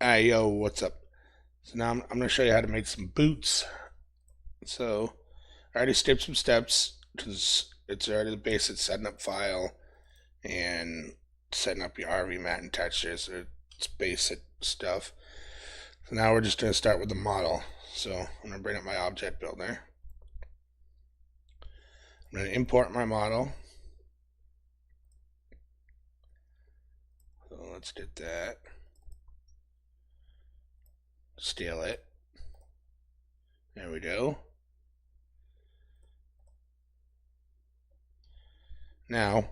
Hey, yo, what's up? So now I'm going to show you how to make some boots. So I already skipped some steps because it's already the basic setting up file and setting up your RV mat and textures. It's basic stuff. So now we're just going to start with the model. So I'm going to bring up my object builder. I'm going to import my model. So let's get that. Scale it. There we go. Now,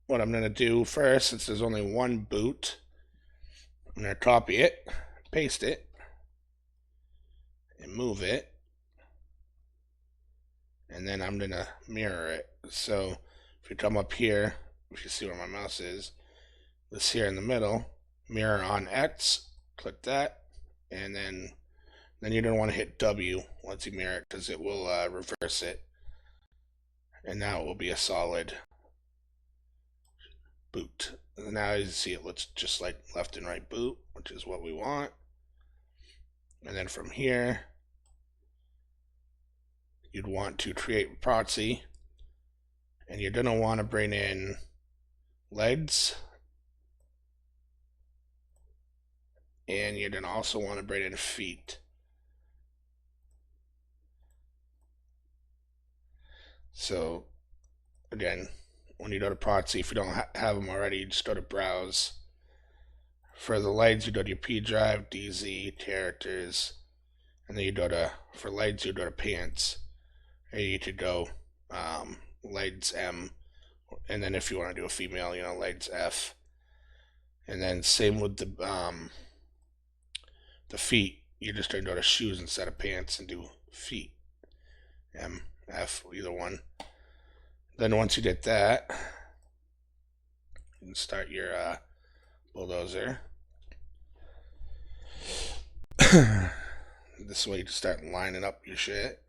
what I'm going to do first, since there's only one boot, I'm going to copy it, paste it, and move it. And then I'm going to mirror it. So if you come up here, if you see where my mouse is, this here in the middle, mirror on X, click that, and then you don't want to hit W once you mirror it because it will reverse it. And now it will be a solid boot. And now as you see, it looks just like left and right boot, which is what we want. And then from here, you'd want to create a proxy, and you're going to want to bring in legs, and you're going to also want to bring in feet. So again, when you go to proxy, if you don't have them already, you just go to browse. For the legs, you go to your P drive, DayZ, characters, and then you go to, for legs, you go to pants, and you could go legs M, and then if you want to do a female, legs F. And then same with the feet, you're just going to go to shoes instead of pants and do feet, M, F, either one. Then once you get that, you can start your bulldozer. This way you just start lining up your shit.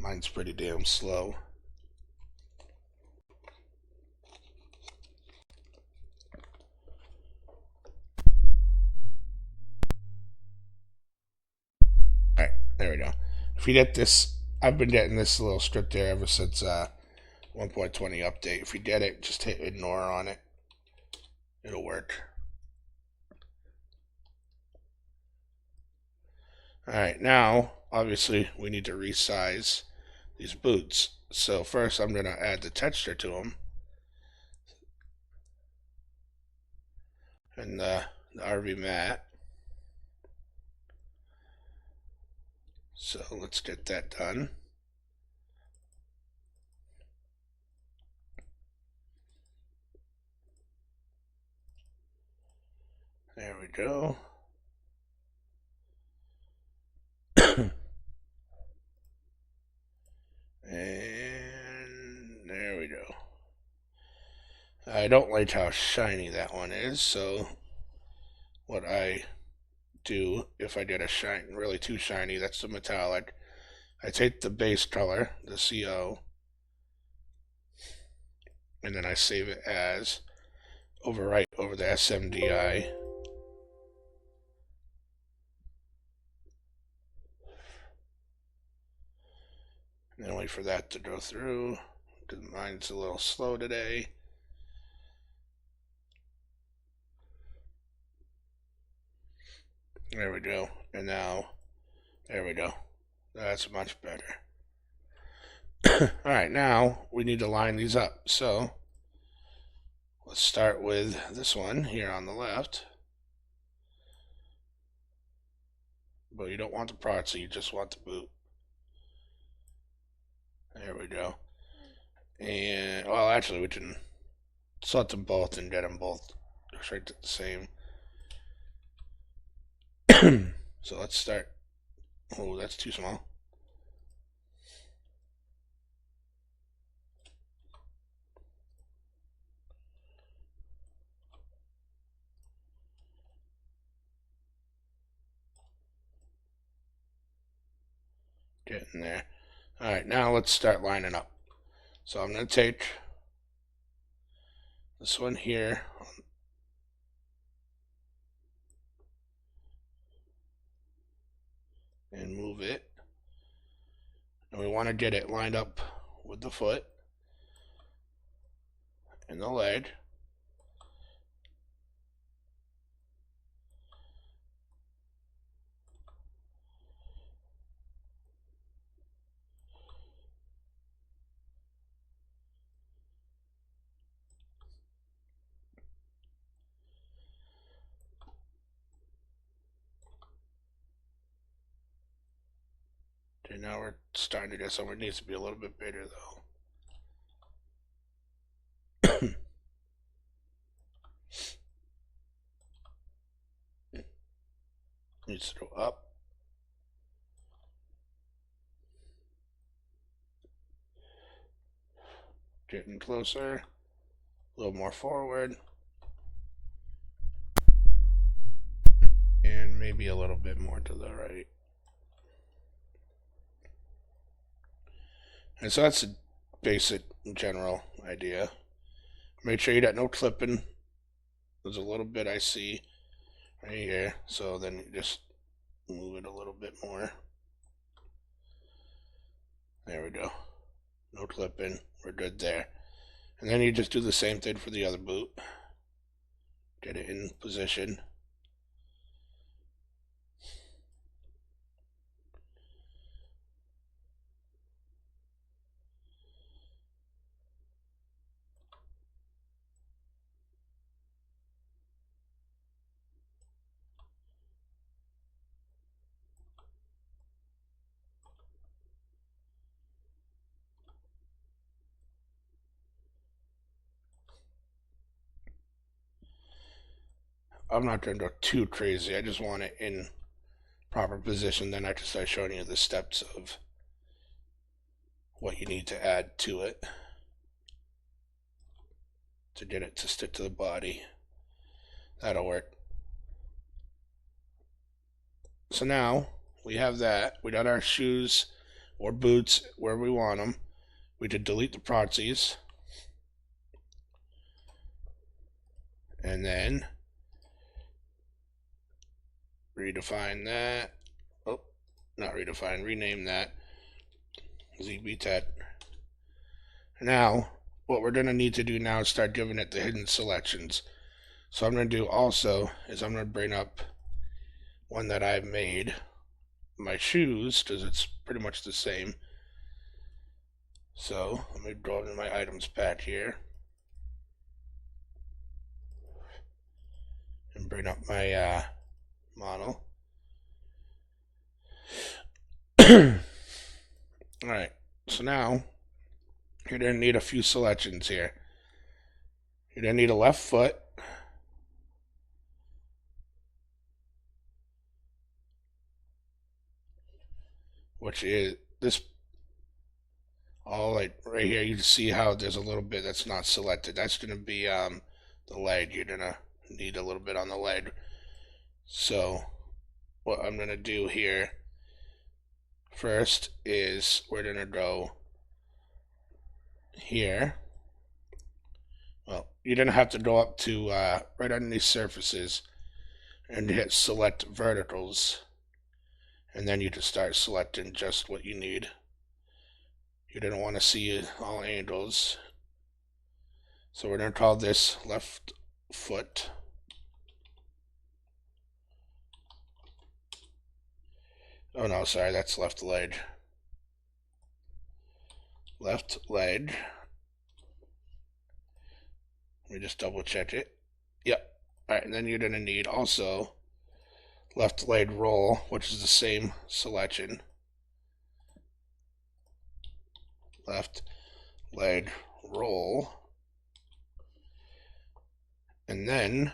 Mine's pretty damn slow. Alright, there we go. If you get this, I've been getting this little script there ever since 1.20 update. If you get it, just hit ignore on it. It'll work. Alright, now, obviously, we need to resize these boots. So first I'm going to add the texture to them. And the RV mat. So let's get that done. There we go. And there we go. I don't like how shiny that one is, so what I do if I get a shine really too shiny, that's the metallic, I take the base color, the CO, and then I save it as overwrite over the SMDI. And then wait for that to go through, because mine's a little slow today. There we go. And now, there we go. That's much better. Alright, now we need to line these up. So, let's start with this one here on the left. But you don't want the proxy, you just want the boot. There we go. And, well, actually, we can select them both and get them both straight to the same. So let's start. Oh, that's too small. Getting there. Alright, now let's start lining up. So I'm going to take this one here and move it. And we want to get it lined up with the foot and the leg. Okay, now we're starting to get somewhere. It needs to be a little bit bigger though. Needs to go up. Getting closer. A little more forward. And maybe a little bit more to the right. And so that's a basic general idea. Make sure you got no clipping. There's a little bit I see right here. So then you just move it a little bit more. There we go. No clipping. We're good there. And then you just do the same thing for the other boot. Get it in position. I'm not going to go too crazy. I just want it in proper position. Then I can start showing you the steps of what you need to add to it to get it to stick to the body. That'll work. So now we have that. We got our shoes or boots where we want them. We could delete the proxies. And then redefine that. Oh, not redefine, rename that ZBTET. Now, what we're going to need to do now is start giving it the hidden selections. So I'm going to do also is I'm going to bring up one that I've made, my shoes, because it's pretty much the same. So let me go into my items pack here and bring up my model. Alright, so now you're going to need a few selections here. You're going to need a left foot. Which is this, all like right here, you can see how there's a little bit that's not selected. That's going to be the leg. You're going to need a little bit on the leg. So what I'm going to do here first is we're going to go here. Well, you're going to have to go up to right underneath surfaces and hit select verticals. And then you can start selecting just what you need. You didn't want to see all angles. So we're going to call this left foot. Oh no, sorry, that's left leg. Left leg. Let me just double check it. Yep. Alright, and then you're going to need also left leg roll, which is the same selection. Left leg roll. And then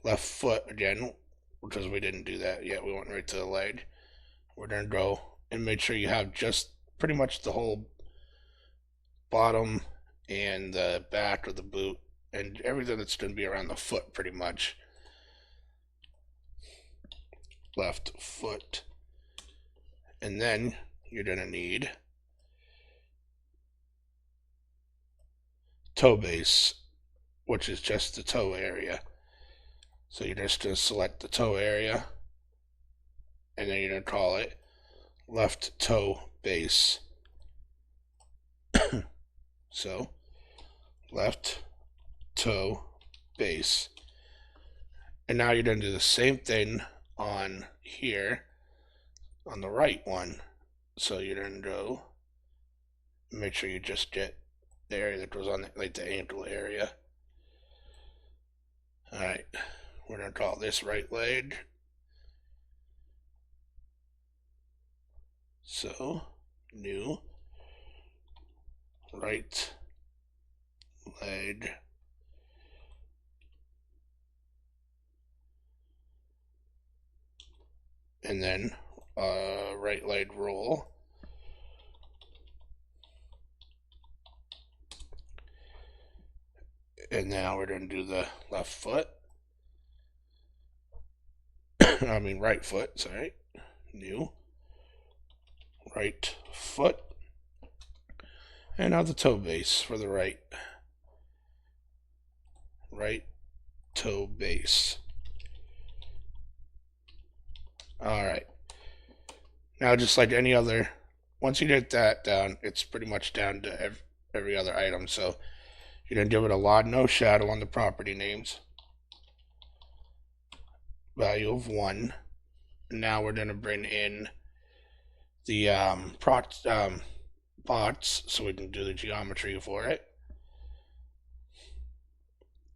left foot again, because we didn't do that yet. We went right to the leg. We're going to go and make sure you have just pretty much the whole bottom and the back of the boot and everything that's going to be around the foot pretty much. Left foot. And then you're going to need toe base, which is just the toe area. So you're just going to select the toe area, and then you're going to call it left toe base. So left toe base. And now you're going to do the same thing on here on the right one. So you're going to go make sure you just get the area that goes on like the ankle area. Alright, we're going to call this right leg. So new right leg. And then right leg roll. And now we're going to do the left foot. I mean right foot, sorry. New right foot. And now the toe base for the right toe base. Alright. Now just like any other, once you get that down, it's pretty much down to every other item. So you're going to give it a lot no shadow on the property names. Value of 1. Now we're going to bring in the bots so we can do the geometry for it.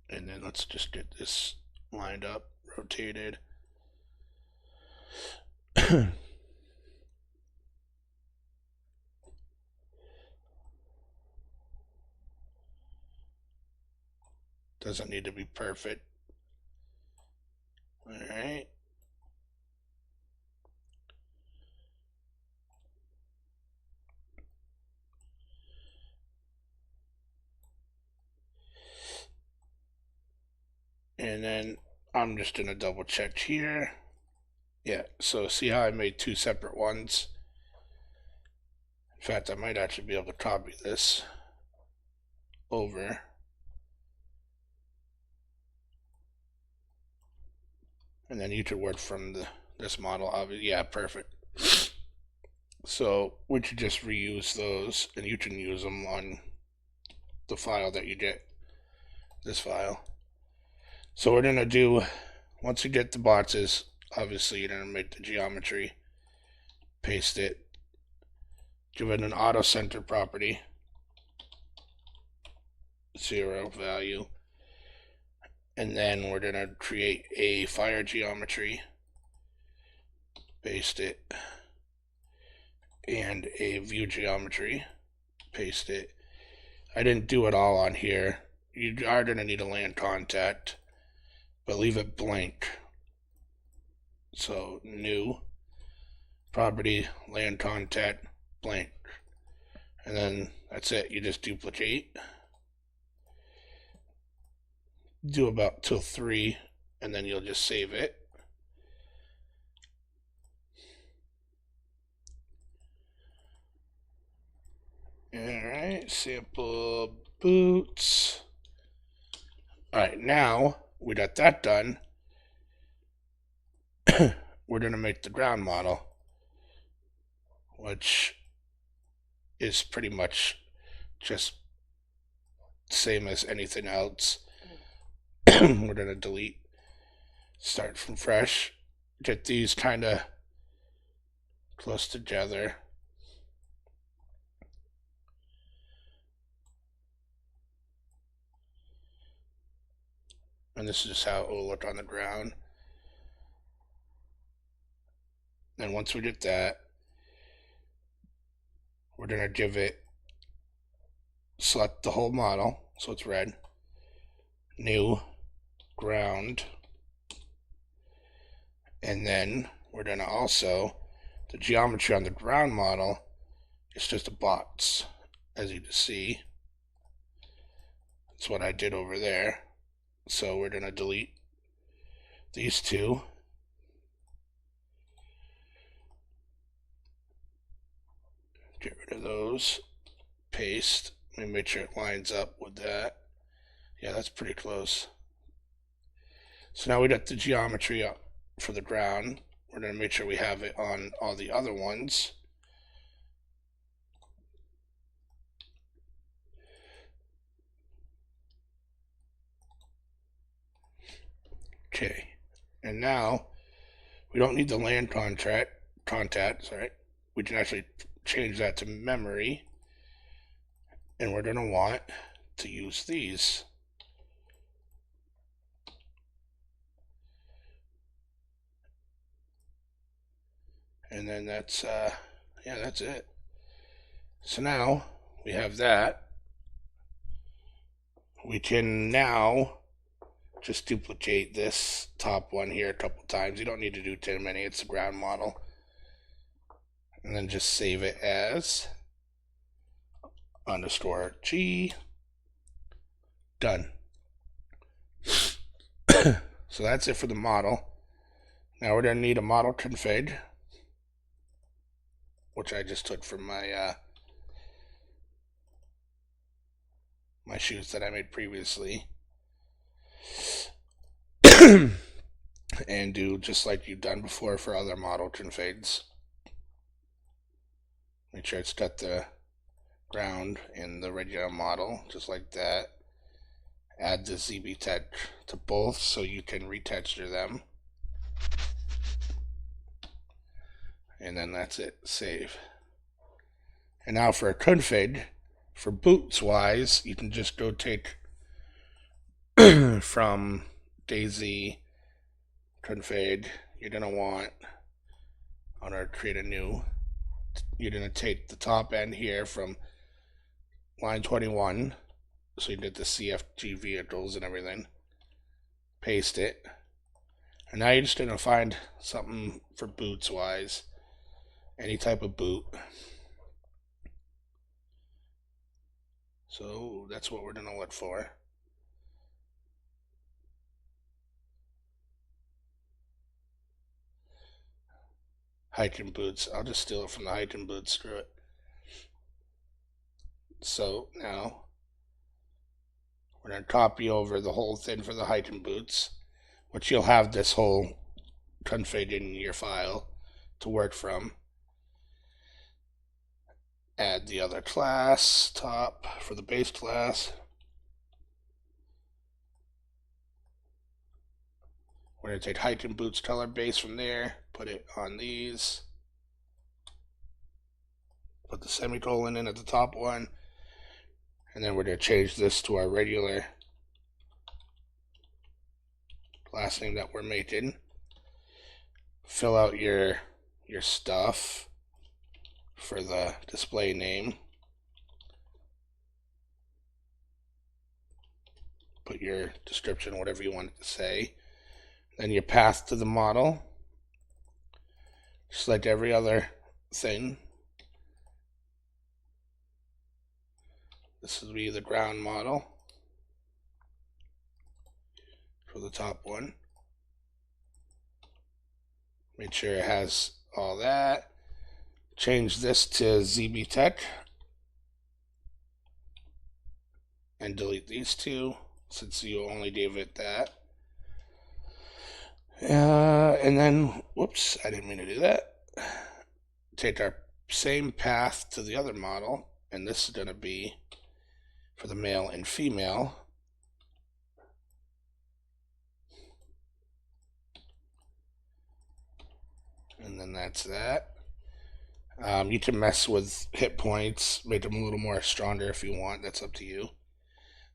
And then let's just get this lined up, rotated. Doesn't need to be perfect. Alright. And then I'm just going to double check here. Yeah, so see how I made 2 separate ones? In fact, I might actually be able to copy this over. And then you could work from this model, obviously. Yeah, perfect. So we should just reuse those, and you can use them on the file that you get, this file. So we're going to do, once you get the boxes, obviously you're going to make the geometry, paste it, give it an auto center property, 0 value, and then we're going to create a fire geometry, paste it, and a view geometry, paste it. I didn't do it all on here. You are going to need a land contact, but leave it blank. So new property, land contact, blank. And then that's it. You just duplicate. Do about till 3, and then you'll just save it. Alright, sample boots. Alright, now we got that done. We're going to make the ground model, which is pretty much just same as anything else. We're going to delete, start from fresh, get these kind of close together. And this is just how it will look on the ground. And once we get that, we're going to give it, select the whole model, so it's red, new, ground, and then we're going to also, the geometry on the ground model is just a box, as you can see. That's what I did over there. So we're going to delete these 2. rid of those. Paste. Let me make sure it lines up with that. Yeah, that's pretty close. So now we got the geometry up for the ground. We're going to make sure we have it on all the other ones. Okay, and now we don't need the land contacts, right? We can actually change that to memory, and we're going to want to use these. And then that's yeah, that's it. So now we have that. We can now just duplicate this top one here a couple times. You don't need to do too many. It's the ground model. And then just save it as _G. Done. So that's it for the model. Now we're going to need a model config, which I just took from my my shoes that I made previously. And do just like you've done before for other model configs. Make sure it's got the ground in the regular model, just like that. Add the ZB text to both so you can retexture them. And then that's it, save. And now for a config, for boots wise, you can just go take from DayZ config. You're going to want, I'm going to create a new, you're going to take the top end here from line 21, so you did the CFG vehicles and everything, paste it, and now you're just going to find something for boots wise, any type of boot. So that's what we're going to look for. Hiking boots. I'll just steal it from the hiking boots. Screw it. So now we're going to copy over the whole thing for the hiking boots, which you'll have this whole config in your file to work from. Add the other class top for the base class. We're going to take hiking boots color base from there, put it on these, put the semicolon in at the top one, and then we're going to change this to our regular class name that we're making. Fill out your stuff for the display name. Put your description, whatever you want it to say. Then your path to the model, just like every other thing. This will be the ground model for the top one. Make sure it has all that. Change this to ZB Tech and delete these two since you only gave it that. And then, whoops, I didn't mean to do that. Take our same path to the other model, and this is going to be for the male and female. And then that's that. You can mess with hit points, make them a little more stronger if you want. That's up to you.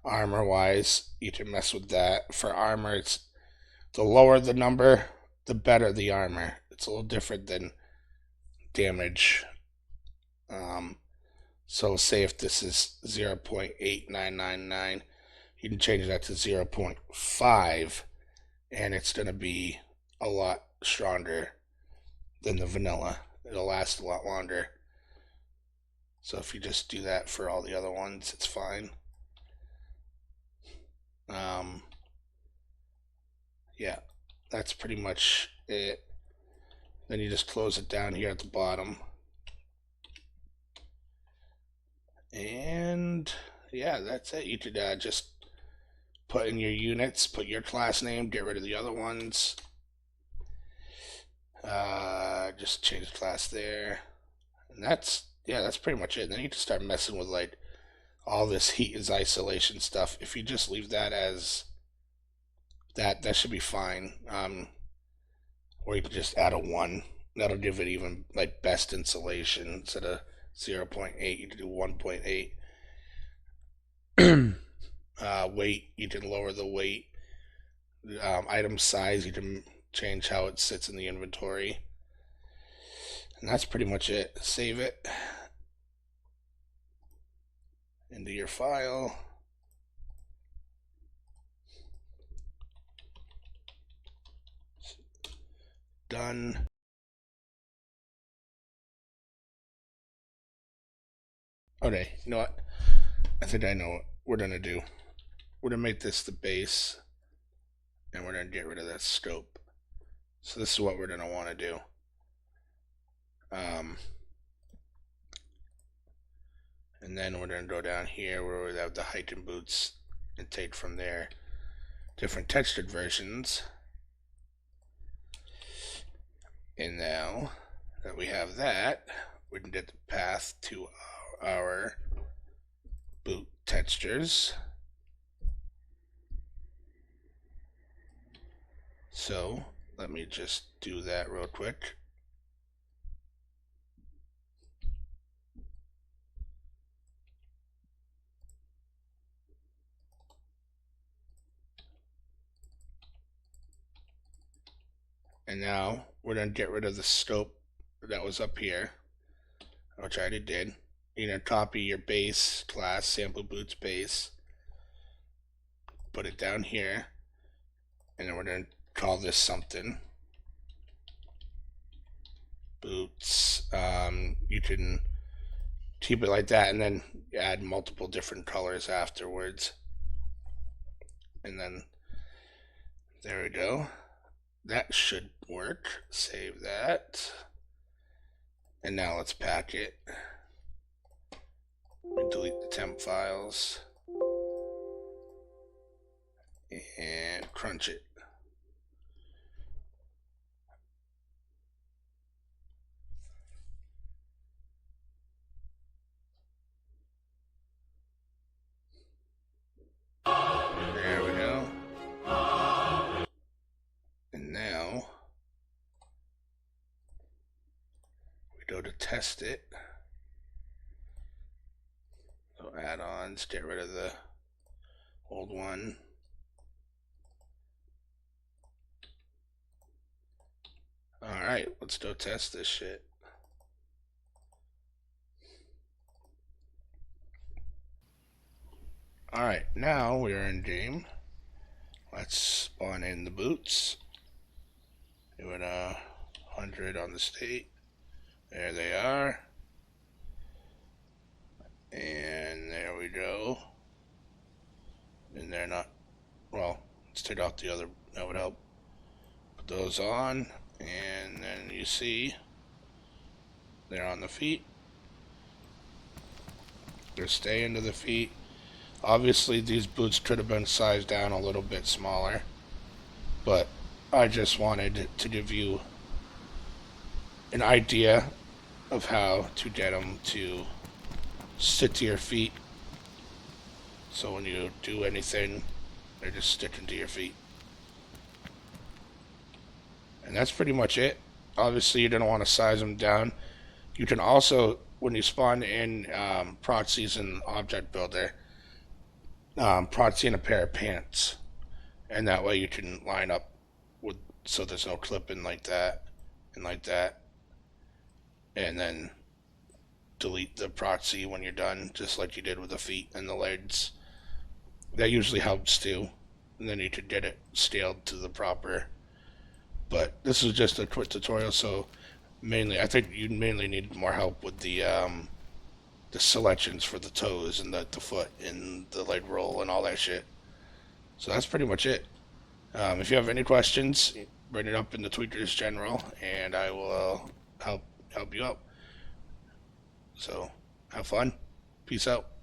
Armor wise, you can mess with that. For armor, it's the lower the number, the better the armor. It's a little different than damage. So say if this is 0.8999, you can change that to 0.5, and it's going to be a lot stronger than the vanilla. It'll last a lot longer. So if you just do that for all the other ones, it's fine. Yeah, that's pretty much it. Then you just close it down here at the bottom. And yeah, that's it. You could just put in your units, put your class name, get rid of the other ones. Just change the class there. And that's pretty much it. And then you can start messing with like all this heat is isolation stuff. If you just leave that as that should be fine. Or you can just add a 1. That'll give it even like best insulation instead of 0.8. You can do 1.8. Weight, you can lower the weight. Item size, you can change how it sits in the inventory. And that's pretty much it. Save it into your file. Done. Okay, you know what? I think I know what we're gonna do. We're gonna make this the base, and we're gonna get rid of that scope. So this is what we're gonna want to do. And then we're gonna go down here where we have the hiking boots and take from there different textured versions. And now that we have that, we can get the path to our boot textures. So let me just do that real quick. And now we're going to get rid of the scope that was up here, which I already did. You're going to copy your base class, sample boots base, put it down here, and then we're going to call this something. Boots. You can keep it like that and then add multiple different colors afterwards. And then there we go. That should work. Save that. And now let's pack it. We delete the temp files. And crunch it. There we go. And now we go to test it. So add-ons, get rid of the old one. Alright, let's go test this shit. Alright, now we are in game. Let's spawn in the boots. Doing 100 on the state. There they are. And there we go. And they're not, well, let's take out the other, that would help. Put those on, and then you see they're on the feet. They're staying to the feet. Obviously these boots could have been sized down a little bit smaller, but I just wanted to give you an idea of how to get them to sit to your feet. So when you do anything, they're just sticking to your feet. And that's pretty much it. Obviously you don't want to size them down. You can also, when you spawn in proxies in Object Builder, proxy in a pair of pants. And that way you can line up with, so there's no clipping like that and like that. And then delete the proxy when you're done, just like you did with the feet and the legs. That usually helps too. And then you could get it scaled to the proper. But this is just a quick tutorial, so mainly, I think you mainly need more help with the selections for the toes and the foot and the leg roll and all that shit. So that's pretty much it. If you have any questions, bring it up in the Tweakers General, and I will help you out. So have fun. Peace out.